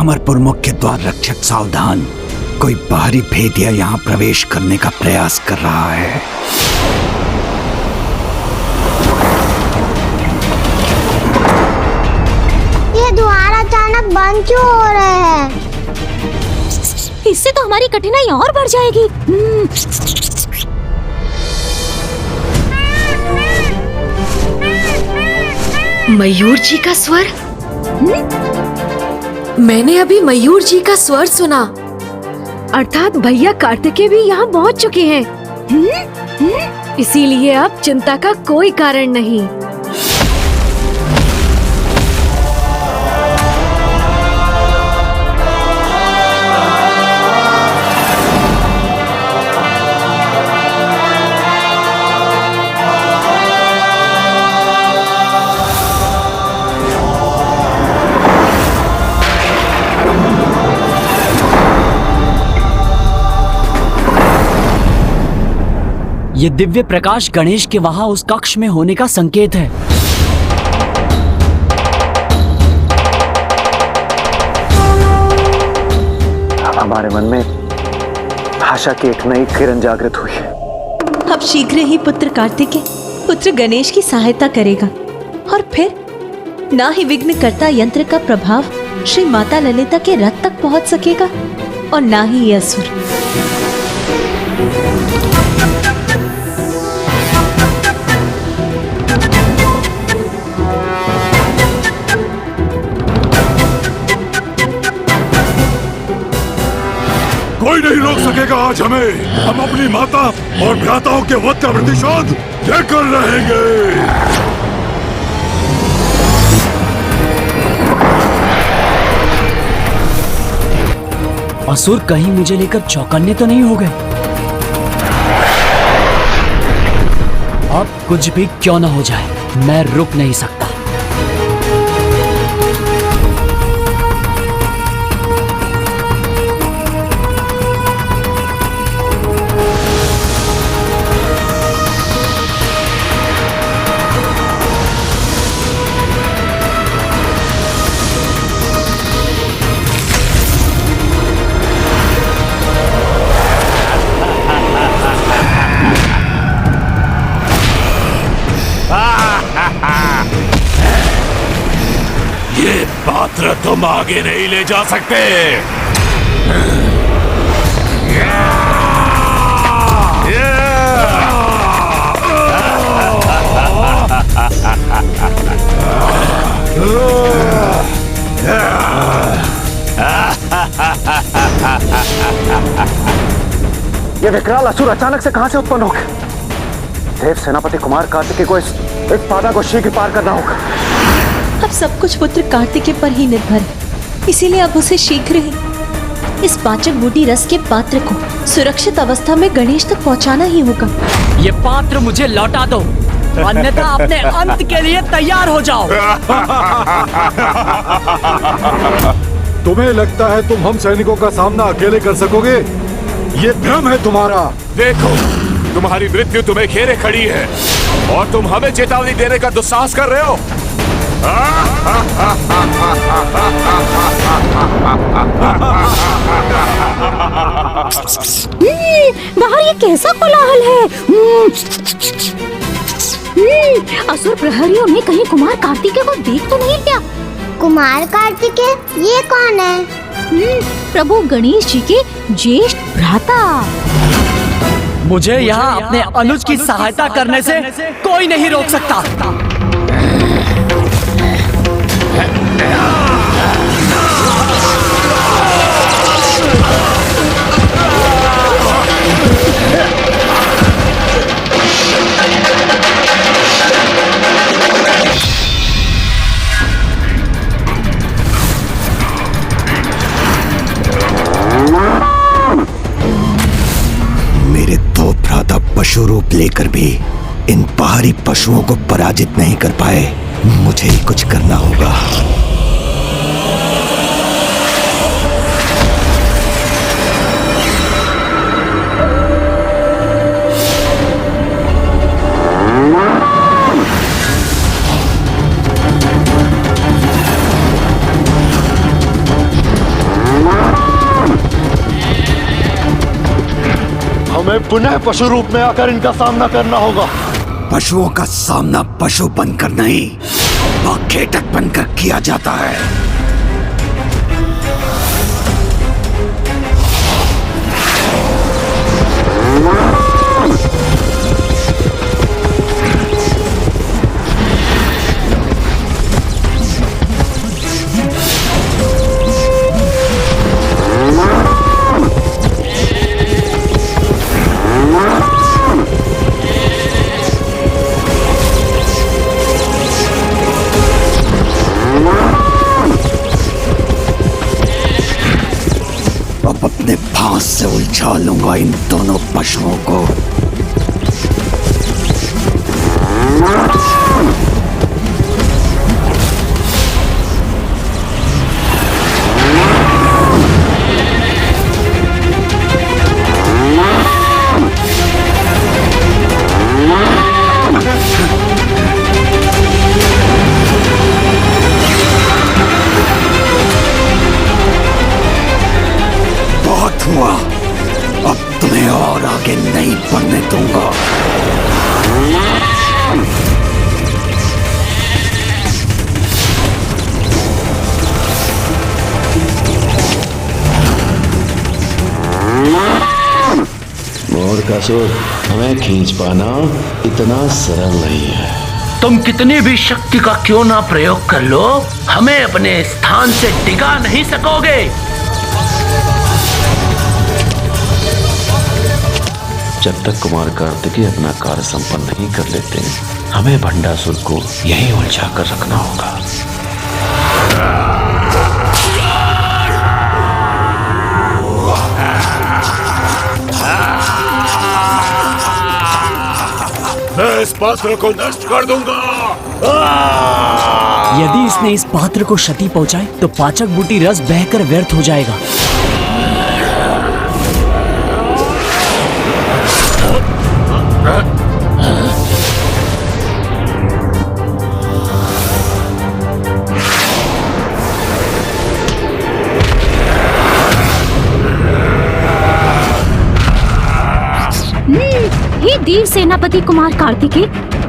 अमरपुर मुख्य द्वार रक्षक सावधान, कोई बाहरी भेदिया यहाँ प्रवेश करने का प्रयास कर रहा है। ये द्वार अचानक बंद क्यों हो रहे हैं? इससे तो हमारी कठिनाई और बढ़ जाएगी। मयूर जी का स्वर? मैंने अभी मयूर जी का स्वर सुना। अर्थात भैया कार्तिकेय भी यहाँ पहुँच चुके हैं। इसीलिए अब चिंता का कोई कारण नहीं। ये दिव्य प्रकाश गणेश के वहां उस कक्ष में होने का संकेत है। हमारे मन में भाषा की एक नई किरण जागृत हुई है। अब शीघ्र ही पुत्र कार्तिकेय पुत्र गणेश की सहायता करेगा और फिर ना ही विघ्नकर्ता यंत्र का प्रभाव श्री माता ललिता के रथ तक पहुंच सकेगा और ना ही ये असुर। कोई नहीं रोक सकेगा आज हमें। हम अपनी माता और भ्राताओं के वध का प्रतिशोध लेकर रहेंगे। असुर कहीं मुझे लेकर चौकन्ने तो नहीं हो गए? अब कुछ भी क्यों न हो जाए, मैं रुक नहीं सकता। ये पात्र तुम आगे नहीं ले जा सकते। ये विकराल असुर अचानक से कहां से उत्पन्न हो गया? देव सेनापति कुमार कार्तिकेय को इस बाधा को शीघ्र पार करना होगा। अब सब कुछ पुत्र कार्तिकेय पर ही निर्भर है, इसीलिए अब उसे शीघ्र ही इस पाचक बूटी रस के पात्र को सुरक्षित अवस्था में गणेश तक पहुंचाना ही होगा। ये पात्र मुझे लौटा दो, अन्यथा अपने अंत के लिए तैयार हो जाओ। तुम्हें लगता है तुम हम सैनिकों का सामना अकेले कर सकोगे? ये भ्रम है तुम्हारा। देखो, तुम्हारी मृत्यु तुम्हें घेरे खड़ी है और तुम हमें चेतावनी देने का दुस्साहस कर रहे हो। बाहर ये कैसा कोलाहल है? असुर प्रहरियों ने कहीं कुमार कार्तिकेय को देख तो नहीं क्या? कुमार कार्तिकेय ये कौन है? प्रभु गणेश जी के ज्येष्ठ भ्राता। मुझे यहाँ अपने अनुज की सहायता करने से कोई नहीं रोक सकता। मेरे दो भ्राता पशु रूप लेकर भी इन बाहरी पशुओं को पराजित नहीं कर पाए। मुझे ही कुछ करना होगा। हमें पुनः पशु रूप में आकर इनका सामना करना होगा। पशुओं का सामना पशु बनकर नहीं, बाखेटक बनकर किया जाता है। अपने फांस से उलझा लूंगा इन दोनों पशुओं को। हुआ, अब तुम्हें और आगे नहीं बढ़ने दूंगा। मोरकासुर, हमें खींच पाना इतना सरल नहीं है। तुम कितनी भी शक्ति का क्यों ना प्रयोग कर लो, हमें अपने स्थान से डिगा नहीं सकोगे। जब तक कुमार कार्तिकेय अपना कार्य संपन्न नहीं कर लेते, हमें भंडासुर को यहीं उलझा कर रखना होगा। मैं इस पात्र को नष्ट कर दूंगा। यदि इसने इस पात्र को क्षति पहुंचाई तो पाचक बूटी रस बहकर व्यर्थ हो जाएगा। हे देव सेनापति कुमार कार्तिकेय,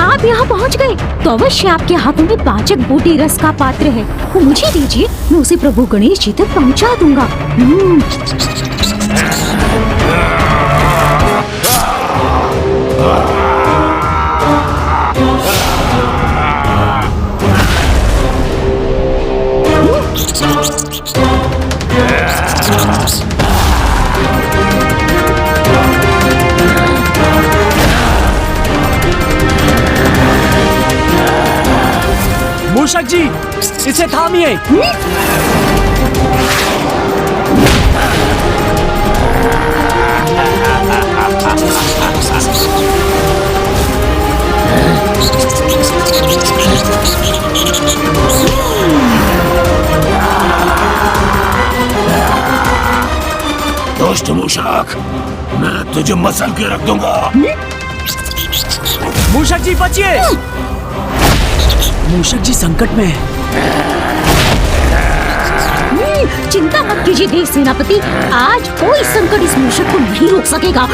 आप यहाँ पहुँच गए तो अवश्य आपके हाथों में पाचक बूटी रस का पात्र है, वो मुझे दीजिए, मैं उसे प्रभु गणेश जी तक पहुँचा दूंगा। मूषक जी, इसे थामिए। दुष्ट मूषक, मैं तुझे मसल के रख दूंगा। मूषक जी बचिए, मूषक जी संकट में है। चिंता मत कीजिए देव सेनापति, आज कोई संकट इस मूषक को नहीं रोक सकेगा।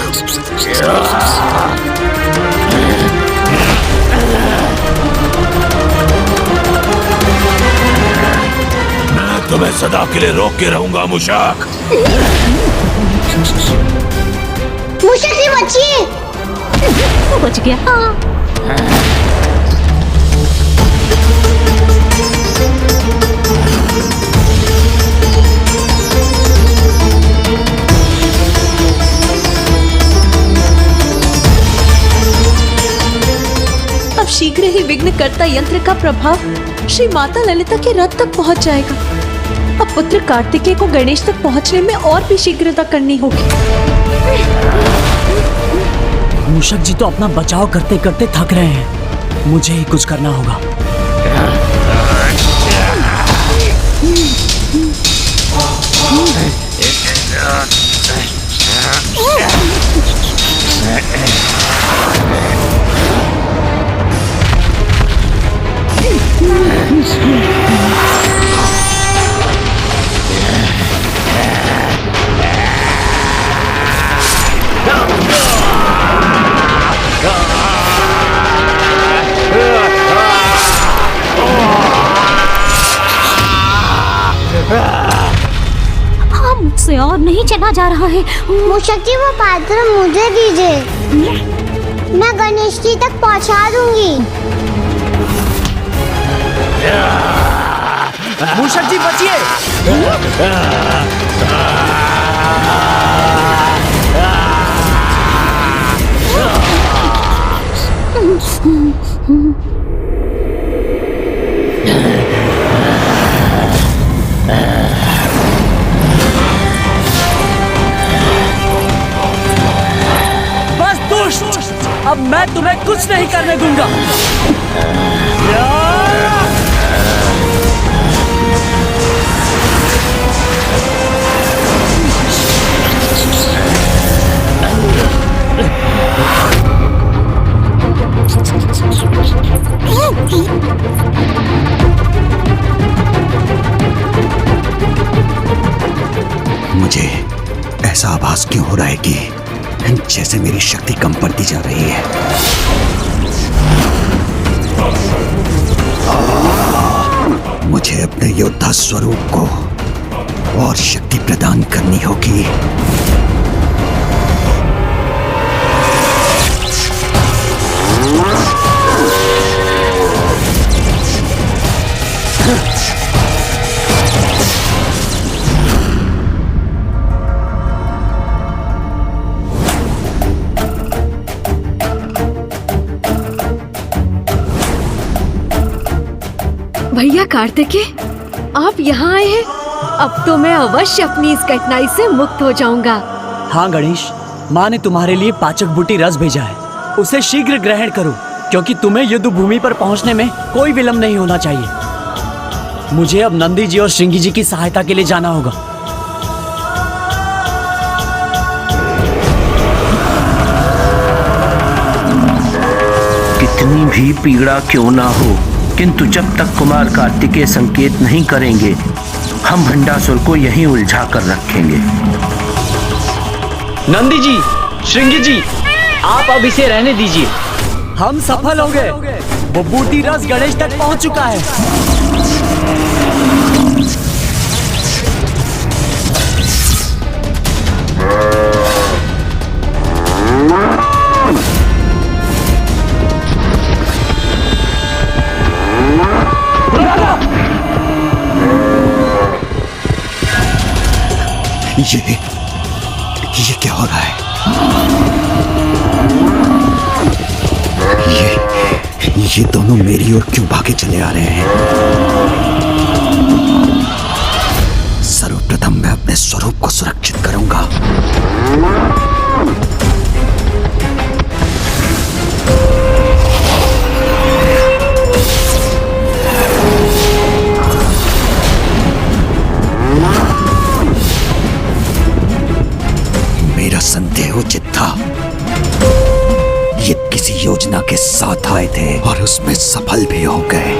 मैं तुम्हें सदा के लिए रोक के रहूंगा मूषक। मूषक से बचिए। वो बच गया। अब शीघ्र ही विघ्नकर्ता यंत्र का प्रभाव श्री माता ललिता के रथ तक पहुंच जाएगा। अब पुत्र कार्तिकेय को गणेश तक पहुंचने में और भी शीघ्रता करनी होगी। मूषक जी तो अपना बचाव करते करते थक रहे हैं, मुझे ही कुछ करना होगा। हाँ, मुझसे और नहीं चला जा रहा है। मूषक जी वो पात्र मुझे दीजिए, मैं गणेश जी तक पहुंचा दूंगी। मूषक जी बचिए। बस दुष्ट, अब मैं तुम्हें कुछ नहीं करने दूंगा। मुझे ऐसा आभास क्यों हो रहा है कि जैसे मेरी शक्ति कम पड़ती जा रही है। मुझे अपने योद्धा स्वरूप को और शक्ति प्रदान करनी होगी। भैया कार्तिकेय, आप यहाँ आए हैं। अब तो मैं अवश्य अपनी इस कठिनाई से मुक्त हो जाऊंगा। हाँ गणेश, माँ ने तुम्हारे लिए पाचक बूटी रस भेजा है, उसे शीघ्र ग्रहण करो, क्योंकि तुम्हें युद्ध भूमि पर पहुँचने में कोई विलंब नहीं होना चाहिए। मुझे अब नंदी जी और श्रृंगी जी की सहायता के लिए जाना होगा। कितनी भी पीड़ा क्यों ना हो, किंतु जब तक कुमार कार्तिकेय संकेत नहीं करेंगे, हम भंडासुर को यहीं उलझा कर रखेंगे। नंदी जी, श्रृंगी जी, आप अब इसे रहने दीजिए। हम सफल हो गए। वो बूटी रस गणेश तक पहुंच चुका है। ये क्या हो रहा है? ये दोनों मेरी ओर क्यों भागे चले आ रहे हैं? सर्वप्रथम मैं अपने स्वरूप को सुरक्षित करूंगा। मेरा संदेह उचित था। ये किसी योजना के साथ आए थे और उसमें सफल भी हो गए।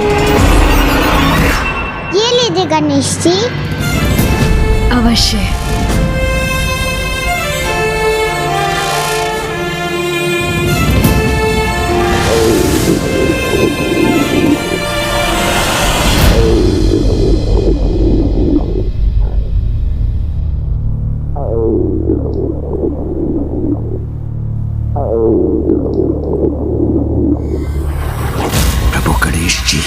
ये लीजिए गणेश जी। अवश्य। प्रभु गणेश जी,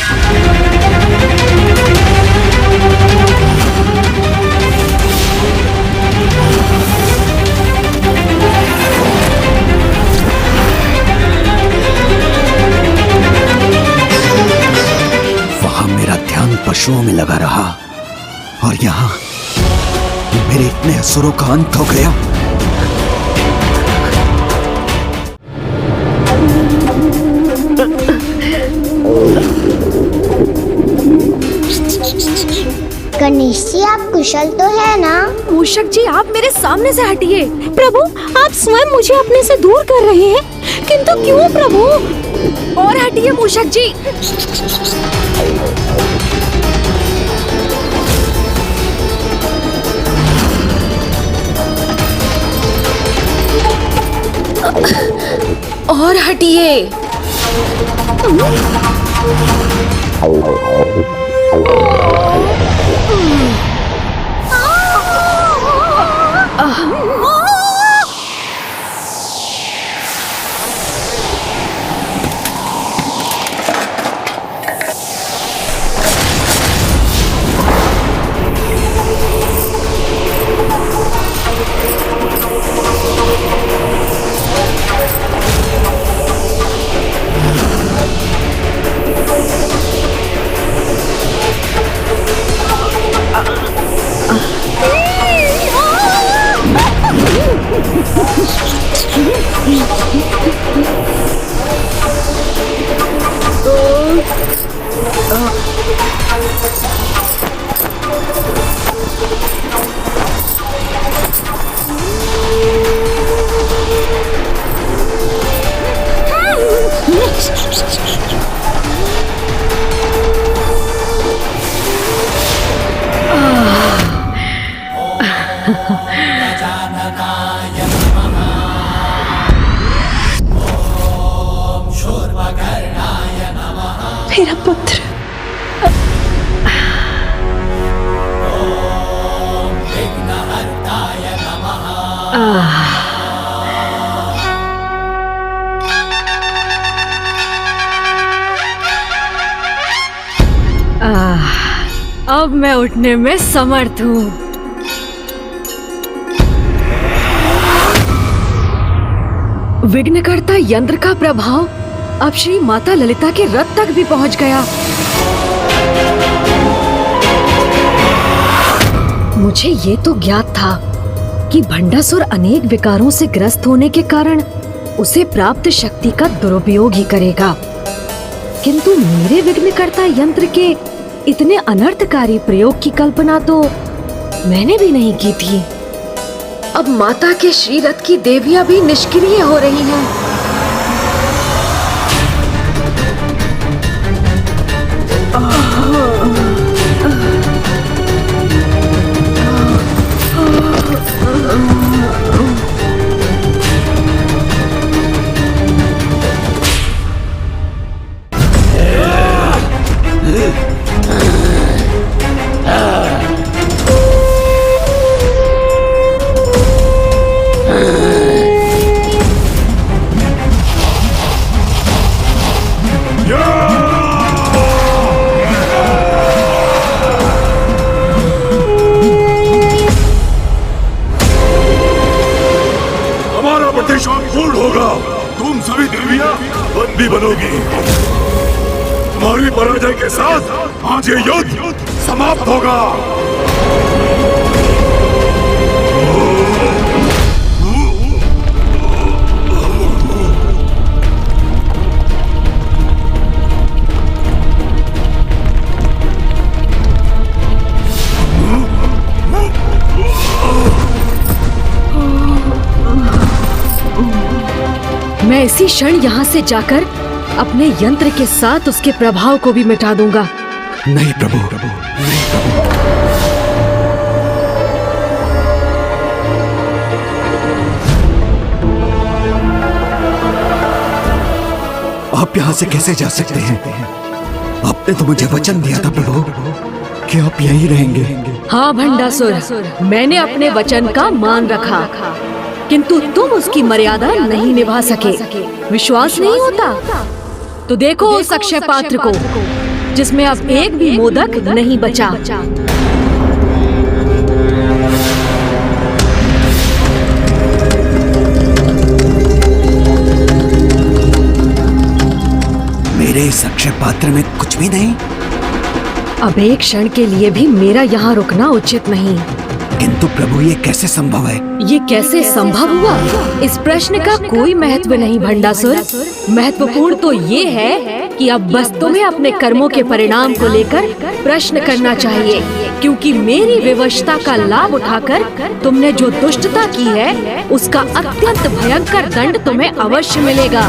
वहां मेरा ध्यान पशुओं में लगा रहा और यहाँ मेरे इतने असुरों का अंत हो गया। गणेश जी आप कुशल तो है ना? मूषक जी आप मेरे सामने से हटिए। प्रभु, आप स्वयं मुझे अपने से दूर कर रहे हैं, किंतु क्यों प्रभु? और हटिए मूषक जी। और हटिए। मेरा पुत्र। अब मैं उठने में समर्थ हूँ। विघ्नकर्ता यंत्र का प्रभाव अब श्री माता ललिता के रथ तक भी पहुंच गया। मुझे ये तो ज्ञात था कि भंडासुर अनेक विकारों से ग्रस्त होने के कारण उसे प्राप्त शक्ति का दुरुपयोग ही करेगा, किंतु मेरे विघ्नकर्ता यंत्र के इतने अनर्थकारी प्रयोग की कल्पना तो मैंने भी नहीं की थी। अब माता के श्री रथ की देवियां भी निष्क्रिय हो रही हैं। पूर्ण होगा। तुम सभी देवियां बंदी बनोगी। तुम्हारी पराजय के साथ आज ये युद्ध समाप्त होगा। मैं इसी क्षण यहाँ से जाकर अपने यंत्र के साथ उसके प्रभाव को भी मिटा दूंगा। नहीं प्रभु, नहीं प्रभु। आप यहाँ से कैसे जा सकते हैं? आपने तो मुझे वचन दिया था प्रभु कि आप यहीं रहेंगे। हाँ भंडासुर, मैंने अपने वचन का मान रखा, किंतु तुम उसकी मर्यादा नहीं निभा सके। विश्वास नहीं होता तो देखो उस अक्षय पात्र को जिसमें अब एक भी मोदक नहीं बचा। मेरे इस अक्षय पात्र में कुछ भी नहीं। अब एक क्षण के लिए भी मेरा यहाँ रुकना उचित नहीं। किंतु प्रभु ये कैसे संभव है? ये कैसे संभव हुआ? इस प्रश्न का कोई महत्व नहीं भंडासुर। महत्वपूर्ण तो ये है कि अब बस तुम्हें अपने कर्मों के परिणाम को लेकर प्रश्न करना चाहिए, क्योंकि मेरी विवशता का लाभ उठाकर तुमने जो दुष्टता की है उसका अत्यंत भयंकर दंड तुम्हें अवश्य मिलेगा।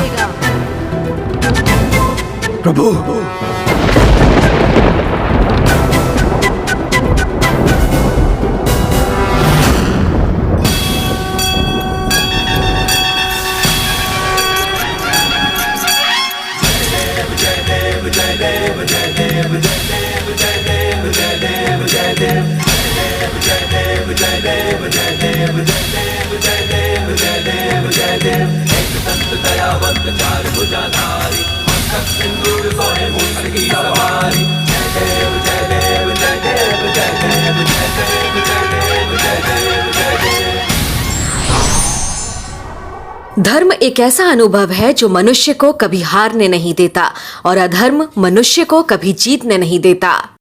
प्रभु, धर्म एक ऐसा अनुभव है जो मनुष्य को कभी हारने नहीं देता और अधर्म मनुष्य को कभी जीतने नहीं देता।